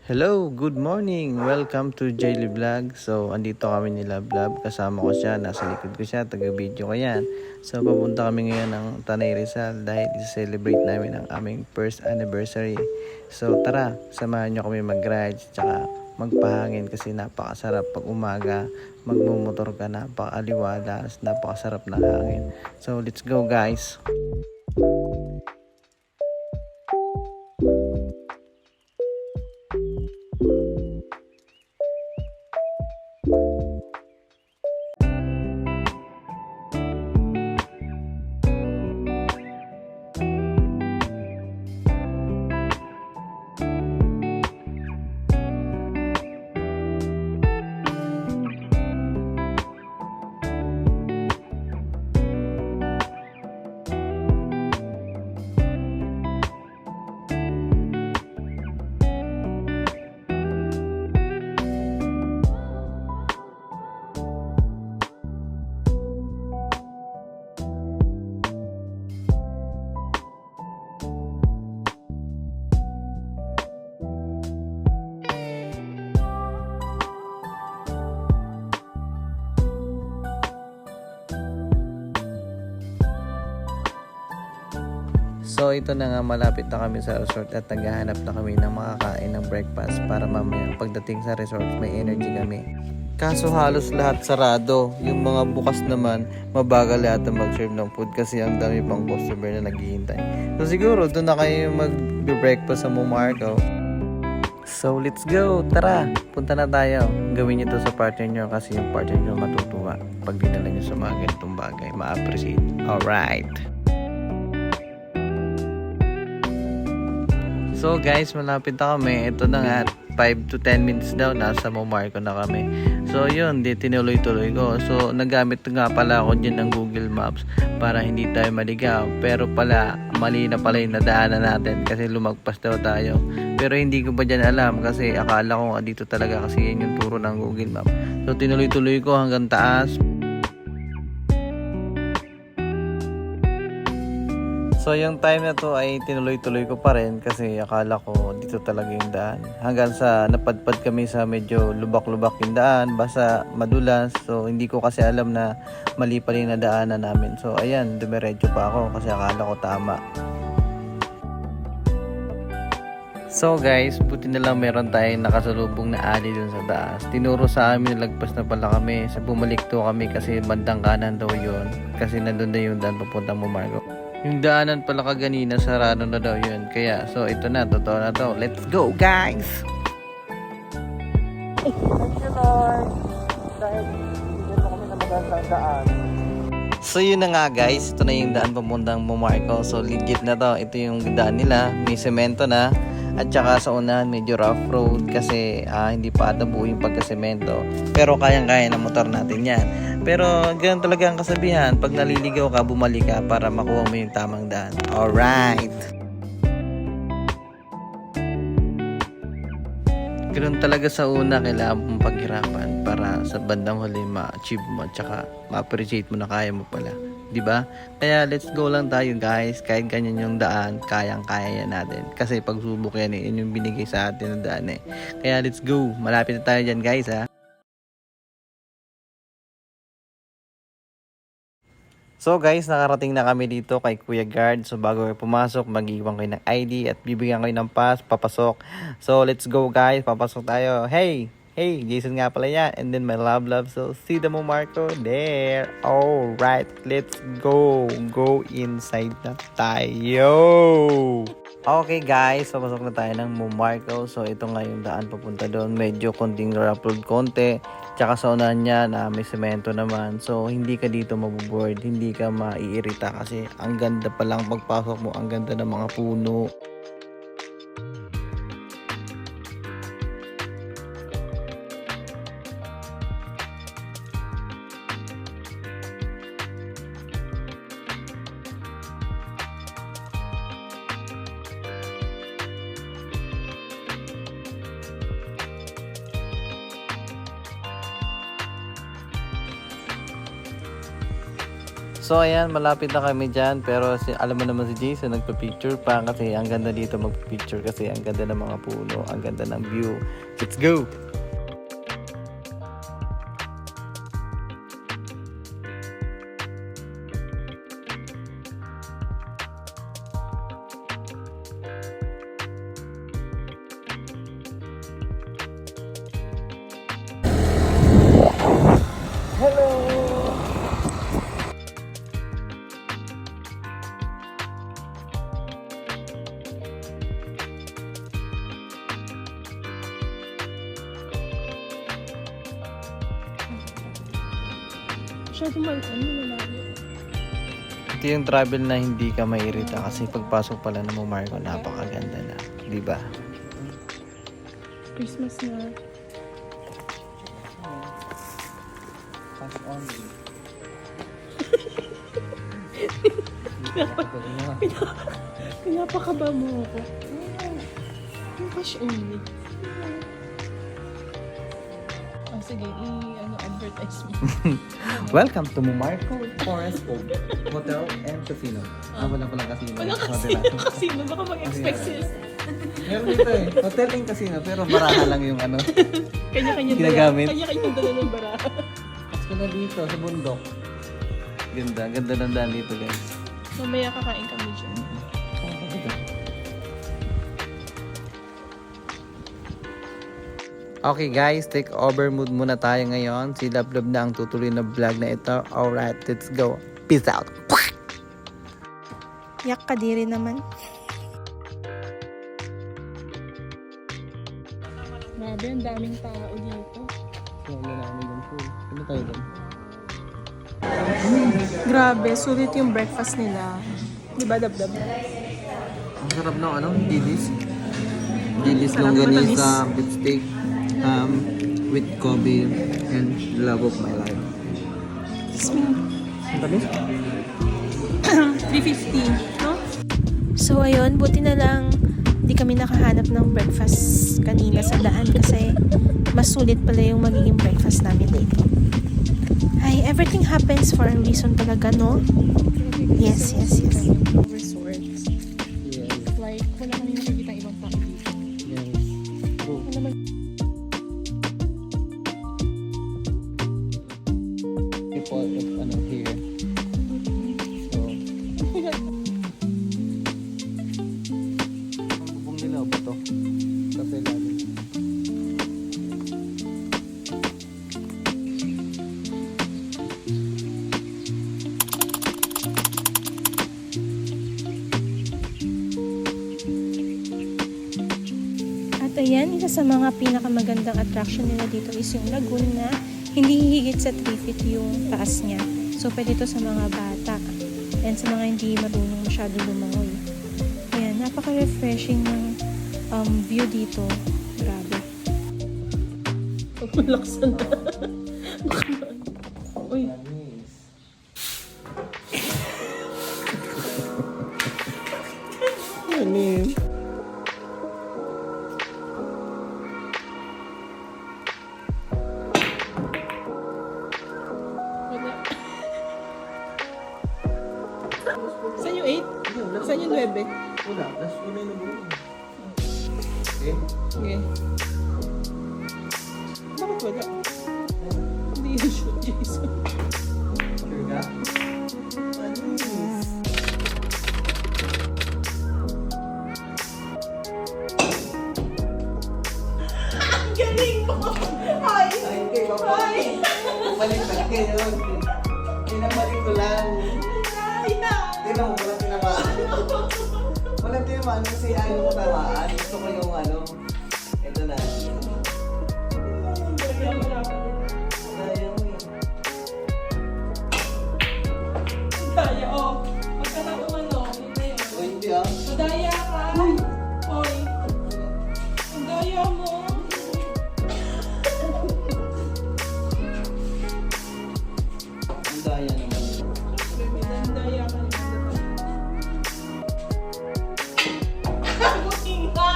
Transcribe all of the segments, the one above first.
Hello, good morning. Welcome to Jaylee Vlog. So, andito kami nila Vlog. Kasama ko siya, nasa likod ko siya, taga-video ko yan. So, papunta kami ngayon ng Tanay Rizal dahil i-celebrate namin ang aming first anniversary. So, tara, samahan nyo kami mag-ride, tsaka magpahangin kasi napakasarap pag umaga. Magmumotor ka, napakaliwalas, napakasarap na hangin. So, let's go guys. So ito na nga, malapit na kami sa resort at naghahanap na kami ng makakain ng breakfast para mamaya pagdating sa resort may energy kami. Kaso halos lahat sarado, yung mga bukas naman mabagal yata mag-serve ng food kasi ang dami pang customer na naghihintay. So siguro doon na kayo mag-breakfast sa Momarco. So let's go, tara, punta na tayo. Gawin niyo to sa partner nyo kasi yung partner nyo matutuwa pag dinala nyo sa mga ganitong bagay, ma-appreciate. Alright. So guys, malapit na kami. Ito na nga, 5 to 10 minutes daw, nasa Momarco na kami. So yun, tinuloy-tuloy ko. So nagamit nga pala ako dyan ng Google Maps para hindi tayo maligaw. Pero pala, mali na pala yung nadaanan natin kasi lumagpas daw tayo. Pero hindi ko pa dyan alam kasi akala ko dito talaga kasi yan yung turo ng Google Map. So tinuloy-tuloy ko hanggang taas. So yung time na to ay tinuloy-tuloy ko pa rin kasi akala ko dito talaga yung daan. Hanggang sa napadpad kami sa medyo lubak-lubak yung daan, basta madulas. So hindi ko kasi alam na mali pala yung nadaanan namin. So ayan, dumiretso pa ako kasi akala ko tama. So guys, buti na lang meron tayong nakasalubong na alley dun sa taas. Tinuro sa amin, lagpas na pala kami. Sa bumalik to kami kasi bandang kanan daw yun. Kasi nandun na yung daan papuntang Momarco. Yung daanan pala kaganina, sarado na daw yun. Kaya, so ito na, totoo na to. Let's go guys! Thank you Lord. Dahil dito kami na magandang daan. So yun na nga guys, ito na yung daan papuntang Momarco. So legit na to, ito yung daan nila. May semento na. At saka sa unahan medyo rough road kasi hindi pa ata buo yung pagkasemento. Pero kayang-kaya ng motor natin yan. Pero ganun talaga ang kasabihan, pag naliligaw ka, bumalik ka para makuha mo yung tamang daan. Alright! Ganun talaga sa una, kailangan mong paghirapan para sa bandang huli ma-achieve mo at saka ma-appreciate mo na kaya mo pala. Diba? Kaya let's go lang tayo guys. Kahit ganyan yung daan, kayang-kaya yan natin. Kasi pagsubok yan yun yung binigay sa atin ng daan eh. Kaya let's go. Malapit na tayo dyan guys ha. So guys, nakarating na kami dito kay Kuya Guard. So bago kayo pumasok, mag-iwan kayo ng ID at bibigyan kayo ng pass, papasok. So let's go guys, papasok tayo. Hey, Jason nga pala yan. And then my love. So see the Momarco there. Alright, let's go. Go inside na tayo. Okay guys, papasok na tayo ng Momarco. So ito nga yung daan papunta doon. Medyo konting rough road konti. Tsaka sa unahan niya na may semento naman. So hindi ka dito mabuboard, hindi ka maiirita kasi ang ganda pa lang pagpasok mo. Ang ganda ng mga puno. So ayan, malapit na kami dyan. Pero alam mo naman si Jason, nagpa-picture pa. Kasi ang ganda dito magpa-picture. Kasi ang ganda ng mga puno. Ang ganda ng view. Let's go! Masyado malayo. Ito yung travel na hindi ka mairita. Kasi pagpasok pala ng Marco, napakaganda na. Di ba? Christmas na. Pinapakaba mo ako. Yung cash only. Oh, sige, advertise mo. Welcome to Marco Forest Home Hotel and Casino. Wala palang casino. Wala casino, baka mag-expect sila. Meron dito eh. Hotel and casino. Pero baraha lang yung ano. Kanya-kanya Ginagamit. Kanya-kanya dala ng baraha. Tapos na dito sa bundok. Ganda. Ganda ng daan dito guys. Mamaya kakain kami dyan. Okay guys, take over mood muna tayo ngayon. Si Love na ang tutuloy na vlog na ito. Alright, let's go. Peace out. Yak kadiri naman. Grabe, ang daming tao dito. Wala namin yung pool. Ano tayo doon? Grabe, sulit yung breakfast nila. Di ba, Dabdab? Ang sarap ng ano? Dilis. Dilis Sarap, longganisa, beef steak, with Kobe, and love of my life. Kiss me. Ang tamis? 350, no? So, ayun, buti na lang di kami nakahanap ng breakfast kanina sa daan kasi mas sulit pala yung magiging breakfast namin dito. Ay, everything happens for a reason talaga, no? Yes. Resorts. Yes. Like, wala kami nakikita ibang tao dito. Yes. Oh. People of ano here. So, ang bubong nila ba to? Kasi lagi. At ayan, isa sa mga pinakamagandang attraction nila dito is yung lagoon na hindi hihigit sa 3 feet yung taas niya. So, pwede ito sa mga bata and sa mga hindi marunong masyado lumangoy. Ayan, napaka-refreshing ng view dito. Grabe. Pagmalaksan na. Uy. Ano Wala. Saan yung 8? Saan yung 9? Wala, last una yung nabuo. Okay? Okay. Bakit wala? Hindi yung shoot, Jason. Sure ka? Galing mo! Hi! Ay, kayo ba? Hi! Baliktad kayo. Pinabalik ko lang. Tingnan mo, walang tinamaan. Walang tinamaan kasi ayaw ko tamaan. Gusto ko yung ano. Ito na. Ayaw mo yun. Daya, oh. Pagkatapos ano, yun na yun. O hindi ah. Madaya ka! Hoy! Ang daya mo! Ang daya naman. Ang daya ka rin. Buti nga!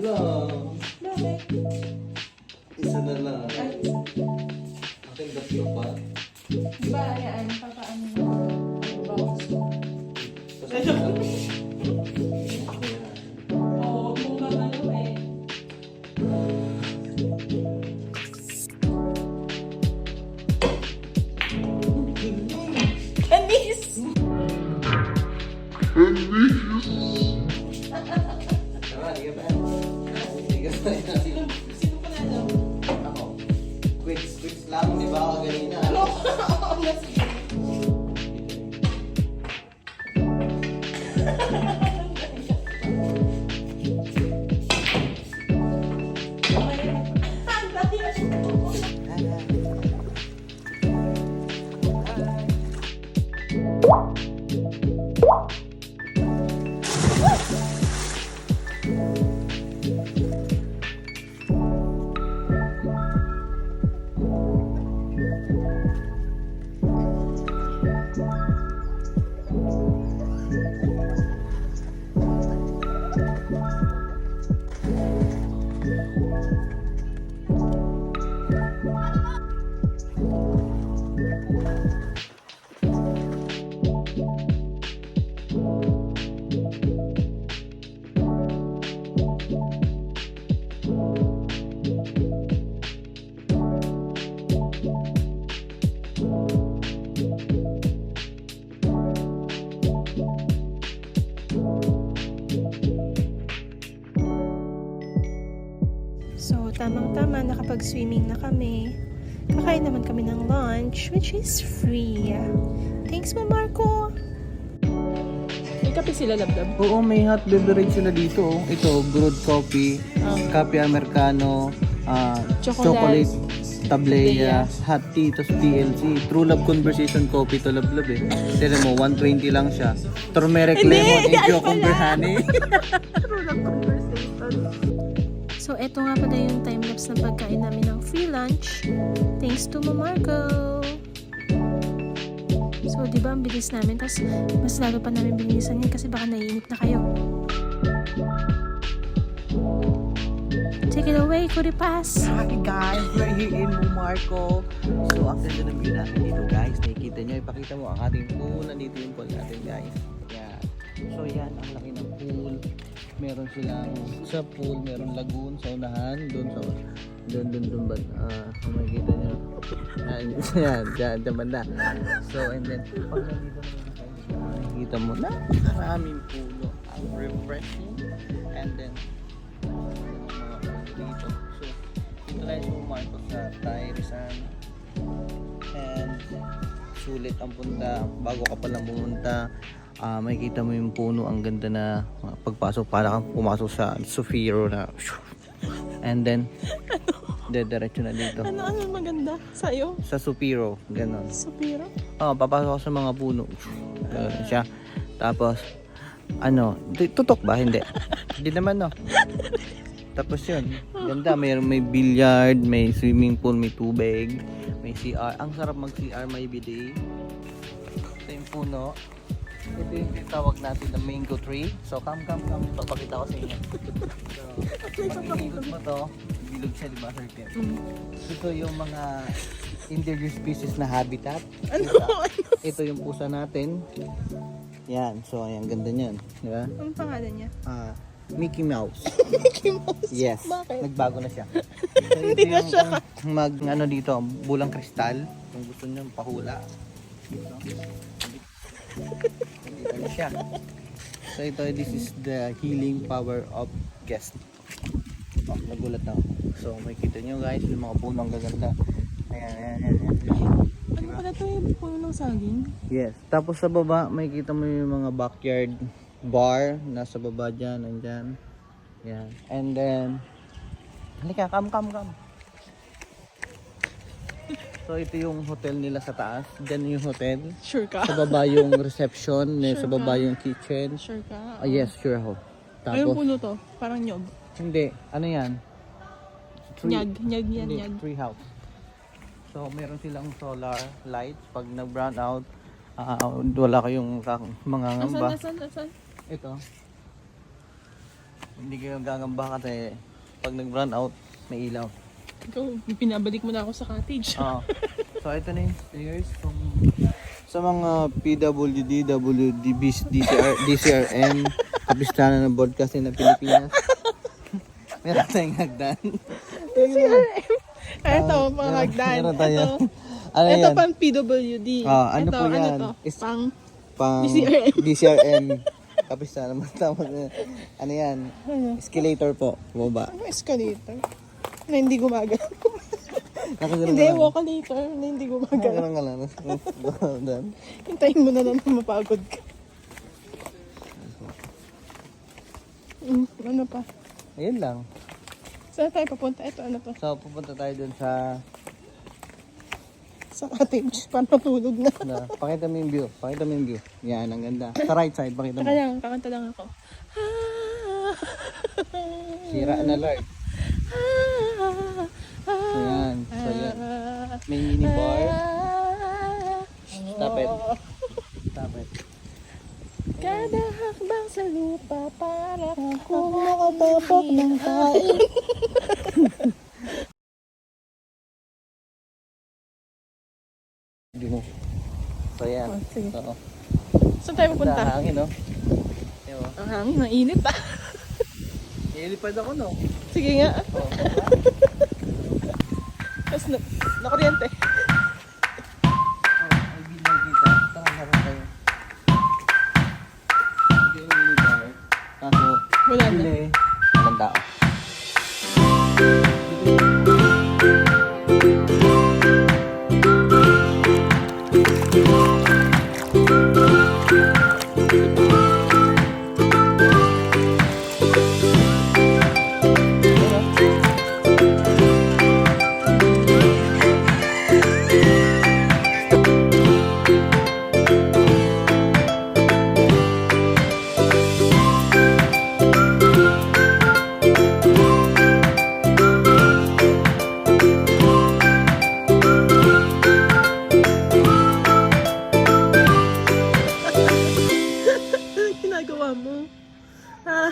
lang. Bakit? Isa na lang. Ay, Aking gatlo pa. di ba ayaan? Papaano na? Box. Oo, kung ano eh. Anis! Tama, di ka ba? Di ka ba? Sino pa na Ako. Quits lang, di ba ako ganina? Oo, sige. So, tamang-tama, nakapag-swimming na kami. Kakain naman kami ng lunch, which is free. Thanks, Ma Marco! May kape sila, Labdab. Oo, may hot beverage sila dito. Ito, brewed coffee, coffee americano, chocolate, tablea, hot tea, tapos PLC. True Love Conversation Coffee to Love Love eh. Tignan mo, 120 lang siya. Turmeric lemon and cucumber honey. So, eto nga pala yung time-lapse ng pagkain namin ng free lunch. Thanks to Ma Marco! So, di ba ang bilis namin? Tapos, mas lalo pa namin binilisan yan kasi baka naiinip na kayo. Take it away, Kuripas! Okay guys, we're here in Mumarco. So, ang ganda ng view natin dito guys. Nakikita nyo, ipakita mo ang ating pool. Nandito yung pool natin guys. Yan. So, yan, ang laki ng pool. Meron silang sa pool, meron lagoon sa unahan. Doon sa, doon ba? Kung makikita nyo. Yan, dyan banda. So, and then, pag nandito naman kayo, makikita mo na maraming puno. Ang refreshing. And then, dito. So, dito lang yung Marco sa Tay Rizal. And sulit ang punta. Bago ka palang pumunta, makikita mo yung puno. Ang ganda na pagpasok. Para kang pumasok sa Sufiro na. And then, dediretso na dito. Ano maganda sa'yo? Sa Supiro. Ganon. Supiro? Papasok ako sa mga puno. Ganon siya. Tapos, tutok ba? Hindi. Hindi naman no. Tapos yun, ganda, may billiard, may swimming pool, may tubig, may CR. Ang sarap mag-CR, may bidet. Ito yung puno. Ito yung tawag natin na mango tree. So, come. Papakita ko sa inyo. So, pag inikot mo to, bilog siya, di ba, circle? Ito yung mga endangered species na habitat. Ito yung pusa natin. Yan, so ayan, ganda niyan. Di ba? Anong pangalan niya? Mickey Mouse. Mickey Mouse? Yes. Bakit? Nagbago na siya. So, Hindi na siya. Dito, bulang kristal. Kung gusto niyo pahula. Dito. Dito na siya. So ito, this is the healing power of guest. Oh, nagulat na ako. So makikita niyo guys, yung mga punong gaganda. Ayan. Ano pala ito yung puno ng saging? Yes. Tapos sa baba, makikita mo yung mga backyard bar. Nasa baba dyan, nandyan. Yan. And then, halika, come. So ito yung hotel nila sa taas. Dyan yung hotel. Sure ka? Sa baba yung reception. Sure Sa baba ka? yung kitchen. Sure ka? Yes, sure ako. Ayong Tapos, puno to? Parang nyog. hindi. Ano yan? Nyag yan, Hindi, nyag. tree house. So, meron silang solar lights. Pag nag-brown out, wala kayong mga ngamba. Asan? Ito. Hindi kayo gagamba kasi pag nag-run out, may ilaw. Ikaw, pinabalik mo na ako sa cottage. Oo. So ito na yung stairs sa mga PWD, WDB, DCRM, kapistanan ng broadcasting ng Pilipinas. Meron tayong hagdan. Ito, mga hagdan. Meron tayo. Ito, Ano ito yan? pang PWD. Ano ito, po yan? Ano to? Is- Pang DCRM. DCRM. Kapistanan. Ano yan? Escalator po. Baba. ano, escalator na hindi gumagana. Nakagano'n Hindi, ka lang. walkalator na hindi gumagana. Nakagano'n ka lang. Dan. Hintayin mo na lang na mapagod ka. Ano pa? Ayun lang. Saan tayo papunta? Ito, ano to? So pupunta tayo dun sa Sa cottage. Para matulog na. pakita mo yung view. Pakita mo yung view. Yan, ang ganda. Sa right side, pakita mo. Saka lang, kakanta lang ako. Sira na Lord. So yan. So yan. May mini bar. Stop it. Stop it. Kada hakbang sa lupa para kung makatapak ng kain. Hindi mo. So yan. Oh, sige. Oo. Saan tayo pupunta? Sa hangin, no? Ewan. Ang hangin, ang init ah. Ilipad ako, no? Sige nga. Oo. Tapos na kuryente. Ay, bilang kita. Tara, harap tayo. Hindi yung mini bar. Kaso, Wala na. Hindi. Walang tao. Ginagawa mo. Ah.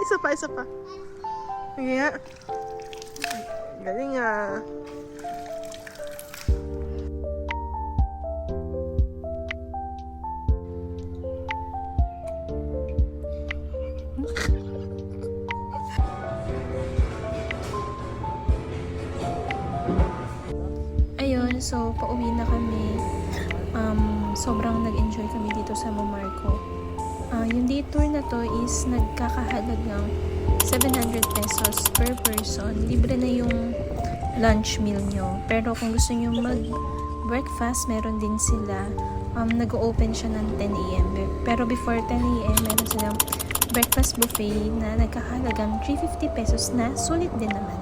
Isa pa, isa pa. Sige nga. Galing ah. Ayun, so pauwi na kami. Sobrang nag-enjoy kami dito sa Mamarco. Yung day tour na to is nagkakahalagang 700 pesos per person. Libre na yung lunch meal nyo. Pero kung gusto nyo mag-breakfast, meron din sila. Nag-open siya ng 10 a.m. Pero before 10 a.m., meron silang breakfast buffet na nagkakahalagang 350 pesos na sulit din naman.